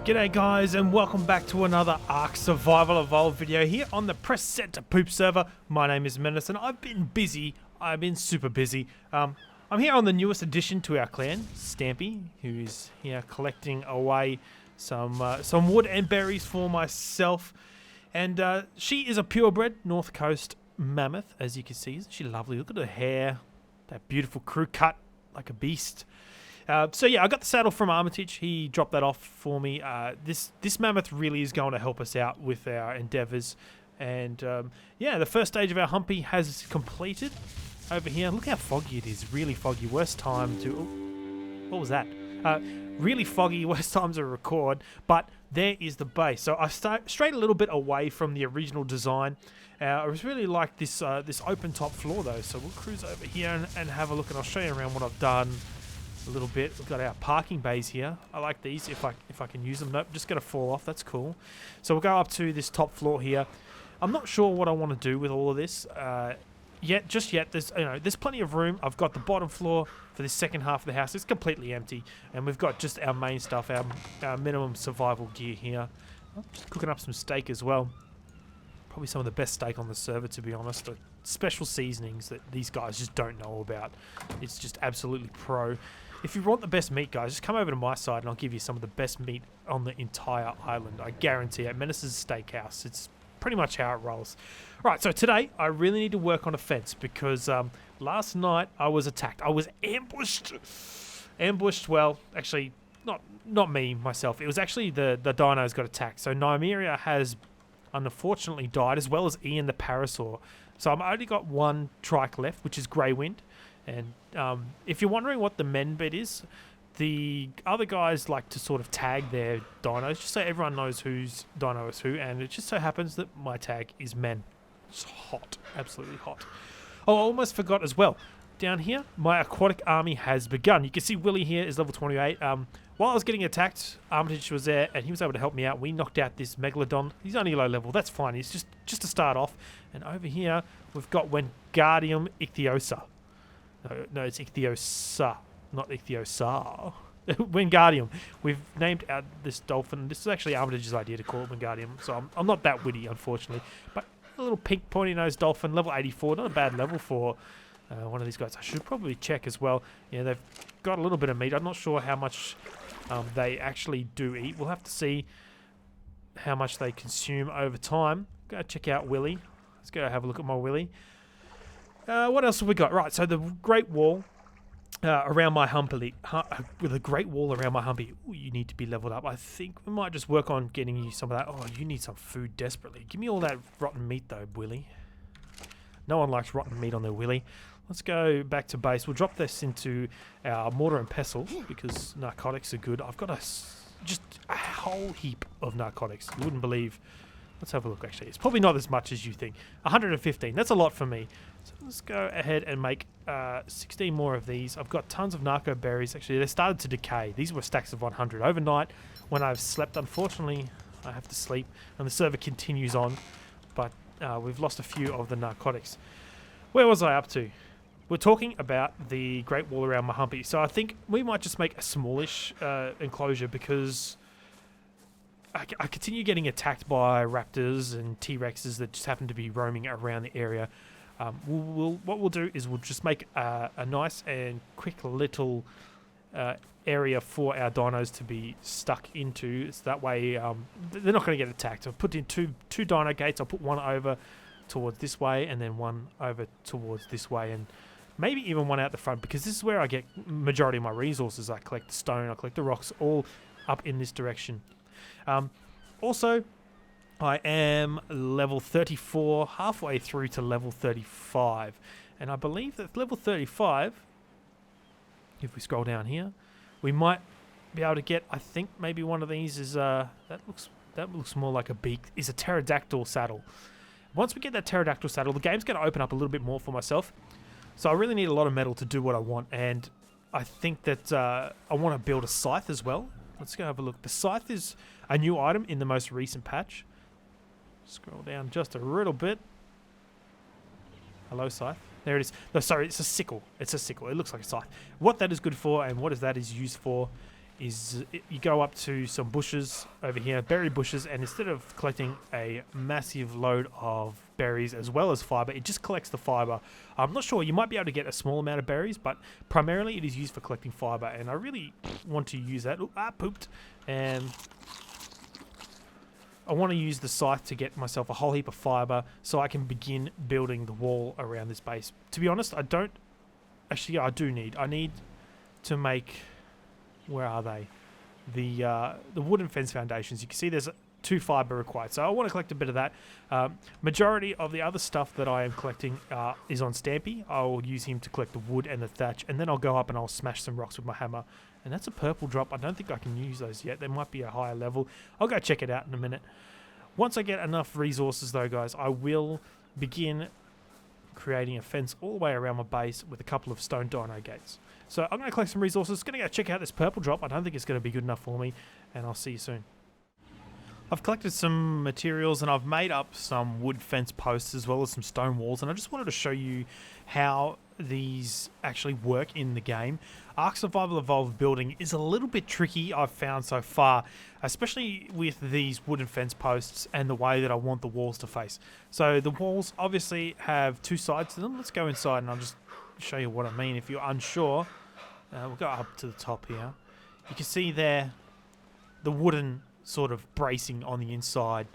G'day guys, and welcome back to another ARK Survival Evolved video here on the Press Set to Poop server. My name is Menace and I've been busy. I've been super busy. I'm here on the newest addition to our clan, Stampy, who is here collecting away some wood and berries for myself. And she is a purebred North Coast mammoth, as you can see. Isn't she lovely? Look at her hair, that beautiful crew cut like a beast. So yeah, I got the saddle from Armitage. He dropped that off for me. This mammoth really is going to help us out with our endeavors. And yeah, the first stage of our humpy has completed over here. Look how foggy it is. Really foggy. Worst time to... Oh, what was that? Really foggy. Worst time to record. But there is the base. So I strayed a little bit away from the original design. I was really like this open top floor though. So we'll cruise over here and have a look. And I'll show you around what I've done a little bit. We've got our parking bays here. I like these if I can use them. Nope, just going to fall off. That's cool. So we'll go up to this top floor here. I'm not sure what I want to do with all of this just yet. There's plenty of room. I've got the bottom floor for this second half of the house. It's completely empty, and we've got just our main stuff, our minimum survival gear here. I'm just cooking up some steak as well. Probably some of the best steak on the server, to be honest. Special seasonings that these guys just don't know about. It's just absolutely pro. If you want the best meat, guys, just come over to my side and I'll give you some of the best meat on the entire island. I guarantee it. Menace's Steakhouse. It's pretty much how it rolls. Right, so today I really need to work on a fence because last night I was attacked. I was ambushed. Ambushed, well, actually, not me, myself. It was actually the dinos got attacked. So Nymeria has unfortunately died, as well as Ian the Parasaur. So I've only got one trike left, which is Grey Wind. And if you're wondering what the men bit is, the other guys like to sort of tag their dinos, just so everyone knows whose dino is who, and it just so happens that my tag is men. It's hot, absolutely hot. Oh, I almost forgot as well. Down here, my Aquatic Army has begun. You can see Willie here is level 28. While I was getting attacked, Armitage was there, and he was able to help me out. We knocked out this MacLeod. He's only low level. That's fine. He's just to start off. And over here, we've got Wingardium Ichthyosa. No, it's Ichthyosa, not Ichthyosa. Wingardium. We've named out this dolphin. This is actually Armitage's idea to call it Wingardium, so I'm not that witty, unfortunately. But a little pink pointy-nosed dolphin, level 84. Not a bad level for one of these guys. I should probably check as well. Yeah, they've got a little bit of meat. I'm not sure how much they actually do eat. We'll have to see how much they consume over time. Go check out Willie. Let's go have a look at my Willie. What else have we got? Right, so the Great Wall around my humpy. With a Great Wall around my humpy. Ooh, you need to be leveled up. I think we might just work on getting you some of that. Oh, you need some food desperately. Give me all that rotten meat though, Willie. No one likes rotten meat on their Willie. Let's go back to base. We'll drop this into our mortar and pestle because narcotics are good. I've got just a whole heap of narcotics. You wouldn't believe. Let's have a look, actually. It's probably not as much as you think. 115. That's a lot for me. So let's go ahead and make 16 more of these. I've got tons of narco berries. Actually, they started to decay. These were stacks of 100. Overnight, when I've slept, unfortunately, I have to sleep. And the server continues on. But we've lost a few of the narcotics. Where was I up to? We're talking about the Great Wall around my humpy. So I think we might just make a smallish enclosure because I continue getting attacked by raptors and T-Rexes that just happen to be roaming around the area. What we'll do is we'll just make a nice and quick little area for our dinos to be stuck into. So that way they're not going to get attacked. I've put in two dino gates. I'll put one over towards this way and then one over towards this way, and maybe even one out the front, because this is where I get majority of my resources. I collect the stone, I collect the rocks, all up in this direction. Also, I am level 34, halfway through to level 35, and I believe that level 35, if we scroll down here, we might be able to get, I think maybe one of these is that looks more like a beak, is a pterodactyl saddle. Once we get that pterodactyl saddle, the game's going to open up a little bit more for myself. So I really need a lot of metal to do what I want, and I think that I want to build a scythe as well. Let's go have a look. The scythe is a new item in the most recent patch. Scroll down just a little bit. Hello, scythe. There it is. No, sorry, it's a sickle. It's a sickle. It looks like a scythe. What that is good for and what that is used for is you go up to some bushes over here, berry bushes, and instead of collecting a massive load of berries as well as fiber, it just collects the fiber. I'm not sure, you might be able to get a small amount of berries, but primarily it is used for collecting fiber, and I really want to use that. Ooh, pooped. And I want to use the scythe to get myself a whole heap of fiber so I can begin building the wall around this base. To be honest, I don't... Actually, yeah, I need to make... Where are they? The wooden fence foundations. You can see there's 2 fiber required. So I want to collect a bit of that. Majority of the other stuff that I am collecting is on Stampy. I'll use him to collect the wood and the thatch. And then I'll go up and I'll smash some rocks with my hammer. And that's a purple drop. I don't think I can use those yet. There might be a higher level. I'll go check it out in a minute. Once I get enough resources though, guys, I will begin creating a fence all the way around my base with a couple of stone dino gates. So I'm going to collect some resources, going to go check out this purple drop. I don't think it's going to be good enough for me, and I'll see you soon. I've collected some materials and I've made up some wood fence posts as well as some stone walls, and I just wanted to show you how these actually work in the game. Ark Survival Evolved building is a little bit tricky, I've found so far, especially with these wooden fence posts and the way that I want the walls to face. So the walls obviously have 2 sides to them. Let's go inside and I'll just show you what I mean. If you're unsure, we'll go up to the top here. You can see there the wooden sort of bracing on the inside,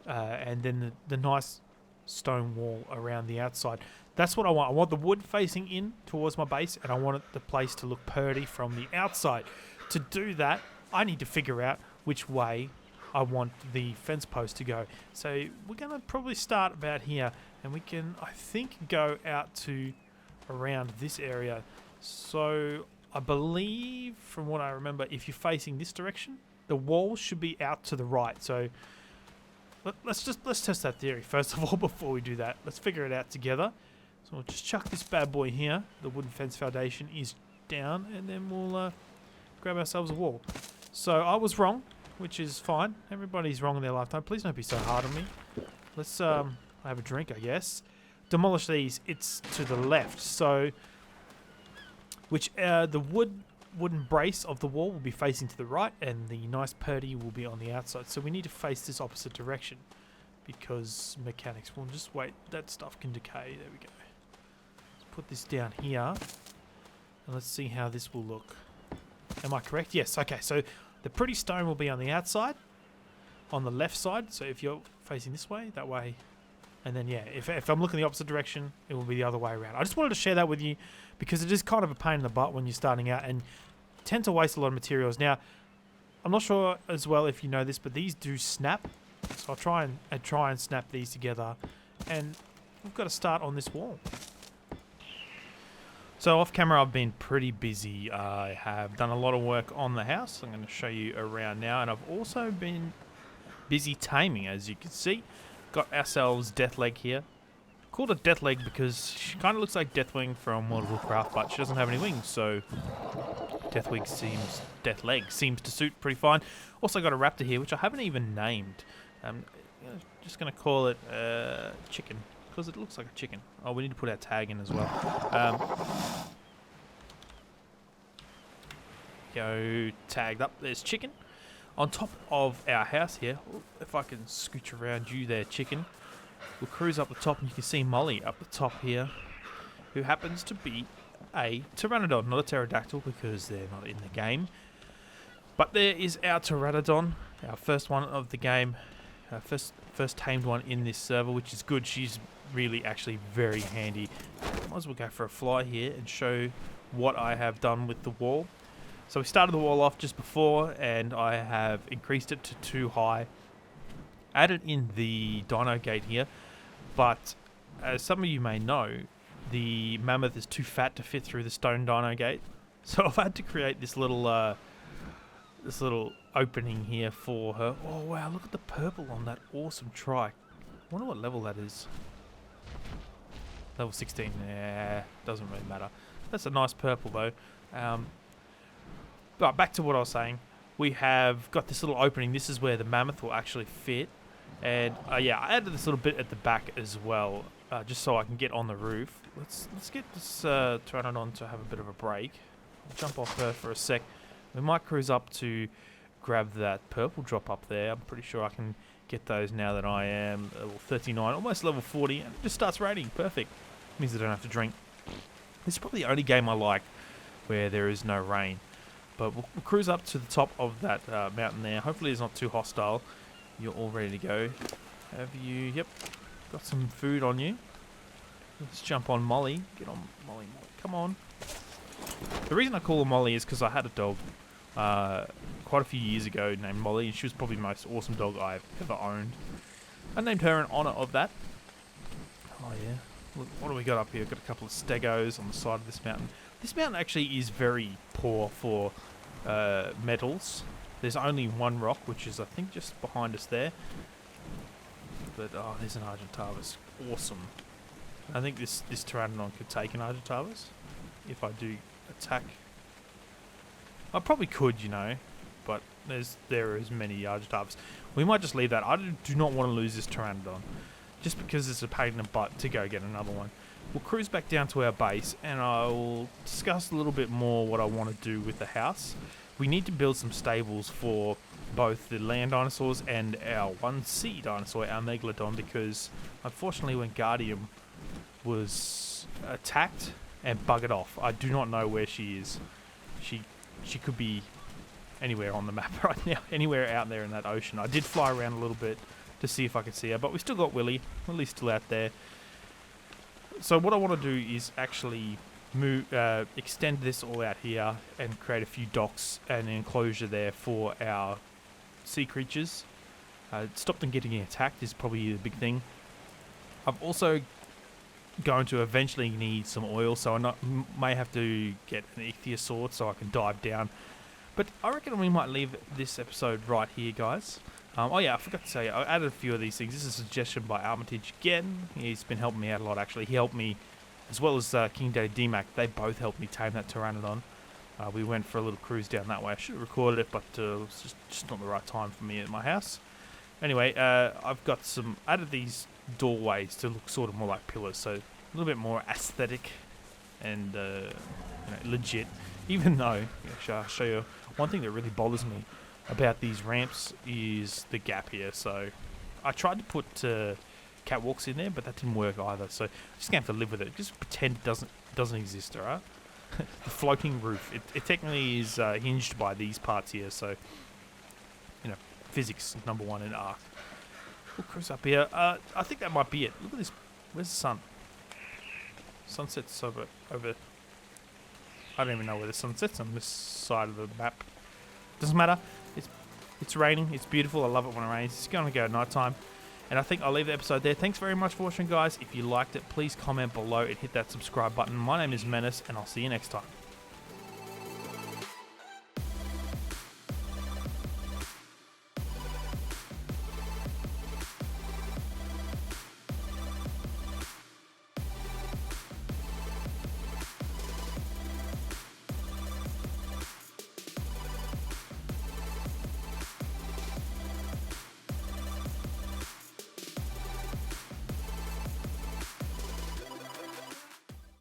and then the nice stone wall around the outside. That's what I want. I want the wood facing in towards my base, and I want the place to look purty from the outside. To do that, I need to figure out which way I want the fence post to go. So we're going to probably start about here, and we can, I think, go out to around this area. So I believe, from what I remember, if you're facing this direction, the wall should be out to the right. So let's test that theory first of all before we do that. Let's figure it out together. So we'll just chuck this bad boy here. The wooden fence foundation is down, and then we'll grab ourselves a wall. So I was wrong, which is fine. Everybody's wrong in their lifetime. Please don't be so hard on me. Let's have a drink, I guess. Demolish these. It's to the left. So which the wooden brace of the wall will be facing to the right, and the nice purdy will be on the outside. So we need to face this opposite direction because mechanics. We'll just wait. That stuff can decay. There we go. Let's put this down here, and let's see how this will look. Am I correct? Yes. Okay. So the pretty stone will be on the outside, on the left side. So if you're facing this way, that way. And then, yeah, if I'm looking the opposite direction, it will be the other way around. I just wanted to share that with you because it is kind of a pain in the butt when you're starting out and tend to waste a lot of materials. Now, I'm not sure as well if you know this, but these do snap. So I'll try and snap these together. And we've got to start on this wall. So off camera, I've been pretty busy. I have done a lot of work on the house. I'm going to show you around now. And I've also been busy taming, as you can see. Got ourselves Deathleg here. Called her Deathleg because she kind of looks like Deathwing from World of Warcraft, but she doesn't have any wings, so Deathleg seems to suit pretty fine. Also got a raptor here, which I haven't even named. Just going to call it Chicken, because it looks like a chicken. Oh, we need to put our tag in as well. Go tagged up. There's Chicken. On top of our house here, if I can scooch around you there, Chicken, we'll cruise up the top and you can see Molly up the top here, who happens to be a Pteranodon, not a pterodactyl because they're not in the game. But there is our Pteranodon, our first one of the game, our first tamed one in this server, which is good. She's really actually very handy. Might as well go for a fly here and show what I have done with the wall. So we started the wall off just before, and I have increased it to 2 high. Added in the dino gate here, but as some of you may know, the mammoth is too fat to fit through the stone dino gate. So I've had to create this little opening here for her. Oh wow, look at the purple on that awesome trike. I wonder what level that is. Level 16, yeah, doesn't really matter. That's a nice purple though. But back to what I was saying, we have got this little opening. This is where the mammoth will actually fit. And yeah, I added this little bit at the back as well, just so I can get on the roof. Let's get this Pteranodon to have a bit of a break. I'll jump off her for a sec. We might cruise up to grab that purple drop up there. I'm pretty sure I can get those now that I am level 39, almost level 40, and it just starts raining. Perfect. Means I don't have to drink. This is probably the only game I like where there is no rain. But we'll cruise up to the top of that mountain there. Hopefully it's not too hostile. You're all ready to go. Have you... Yep. Got some food on you. Let's jump on Molly. Get on Molly. Come on. The reason I call her Molly is because I had a dog quite a few years ago named Molly, and she was probably the most awesome dog I've ever owned. I named her in honour of that. Oh yeah. Look, what do we got up here? Got a couple of stegos on the side of this mountain. This mountain actually is very poor for metals. There's only one rock, which is I think just behind us there. But oh, there's an Argentavis. Awesome. I think this Pteranodon could take an Argentavis if I do attack. I probably could, you know, but there is many Argentavis. We might just leave that. I do not want to lose this Pteranodon, just because it's a pain in the butt to go get another one. We'll cruise back down to our base, and I will discuss a little bit more what I want to do with the house. We need to build some stables for both the land dinosaurs and our 1C dinosaur, our MacLeod, because unfortunately when Guardian was attacked and buggered off, I do not know where she is. She could be anywhere on the map right now, anywhere out there in that ocean. I did fly around a little bit to see if I could see her, but we still got Willy. Willy's still out there. So what I want to do is actually extend this all out here and create a few docks and an enclosure there for our sea creatures. Stop them getting attacked is probably the big thing. I'm also going to eventually need some oil, so I may have to get an ichthyosaur so I can dive down. But I reckon we might leave this episode right here, guys. Oh yeah, I forgot to say, I added a few of these things. This is a suggestion by Armitage again. He's been helping me out a lot, actually. He helped me, as well as King Daddy D-Mac. They both helped me tame that Pteranodon. We went for a little cruise down that way. I should have recorded it, but it was just not the right time for me at my house. Anyway, I've got added these doorways to look sort of more like pillars, so a little bit more aesthetic and legit. Even though, actually, I'll show you one thing that really bothers me about these ramps is the gap here. So I tried to put catwalks in there, but that didn't work either. So I'm just gonna have to live with it. Just pretend it doesn't exist, alright? The floating roof. It technically is hinged by these parts here. So physics #1 in ARK. We'll cruise up here. I think that might be it. Look at this. Where's the sun? Sunset's over. I don't even know where the sun sets on this side of the map. Doesn't matter. It's raining. It's beautiful. I love it when it rains. It's going to go at night time. And I think I'll leave the episode there. Thanks very much for watching, guys. If you liked it, please comment below and hit that subscribe button. My name is Menace, and I'll see you next time.